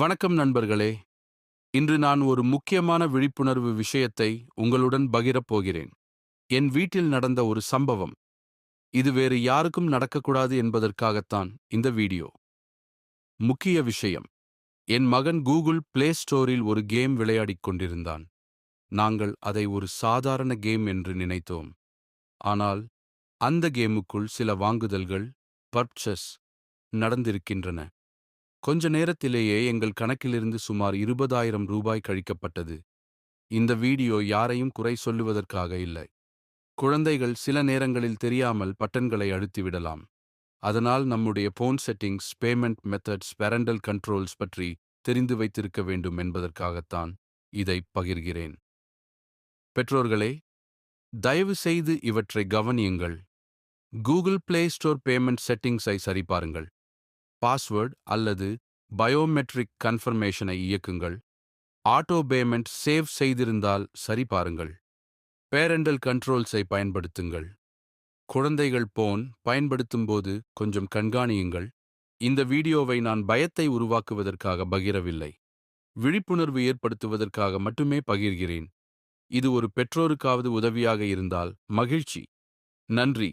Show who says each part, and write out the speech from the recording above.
Speaker 1: வணக்கம் நண்பர்களே. இன்று நான் ஒரு முக்கியமான விழிப்புணர்வு விஷயத்தை உங்களுடன் பகிரப் போகிறேன். என் வீட்டில் நடந்த ஒரு சம்பவம். இது வேறு யாருக்கும் நடக்கக்கூடாது என்பதற்காகத்தான் இந்த வீடியோ. முக்கிய விஷயம். என் மகன் கூகுள் பிளே ஸ்டோரில் ஒரு கேம் விளையாடிக் கொண்டிருந்தான். நாங்கள் அதை ஒரு சாதாரண கேம் என்று நினைத்தோம். ஆனால் அந்த கேமுக்குள் சில வாங்குதல்கள், பர்ச்சேஸ் நடந்திருக்கின்றன. கொஞ்ச நேரத்திலேயே எங்கள் கணக்கிலிருந்து சுமார் 20,000 ரூபாய் கழிக்கப்பட்டது. இந்த வீடியோ யாரையும் குறை சொல்லுவதற்காக இல்லை. குழந்தைகள் சில நேரங்களில் தெரியாமல் பட்டன்களை அழுத்திவிடலாம். அதனால் நம்முடைய phone settings, payment methods, parental controls பற்றி தெரிந்து வைத்திருக்க வேண்டும் என்பதற்காகத்தான் இதை பகிர்கிறேன். பெற்றோர்களே, தயவு செய்து இவற்றை கவனியுங்கள். கூகுள் பிளே ஸ்டோர் பேமெண்ட் செட்டிங்ஸை சரிபாருங்கள். பாஸ்வேர்ட் அல்லது பயோமெட்ரிக் கன்ஃபர்மேஷனை இயக்குங்கள். ஆட்டோ பேமெண்ட் சேவ் செய்திருந்தால் சரிபாருங்கள். பேரண்டல் கண்ட்ரோல்ஸை பயன்படுத்துங்கள். குழந்தைகள் போன் பயன்படுத்தும்போது கொஞ்சம் கண்காணியுங்கள். இந்த வீடியோவை நான் பயத்தை உருவாக்குவதற்காக பகிரவில்லை. விழிப்புணர்வு ஏற்படுத்துவதற்காக மட்டுமே பகிர்கிறேன். இது ஒரு பெற்றோருக்காவது உதவியாக இருந்தால் மகிழ்ச்சி. நன்றி.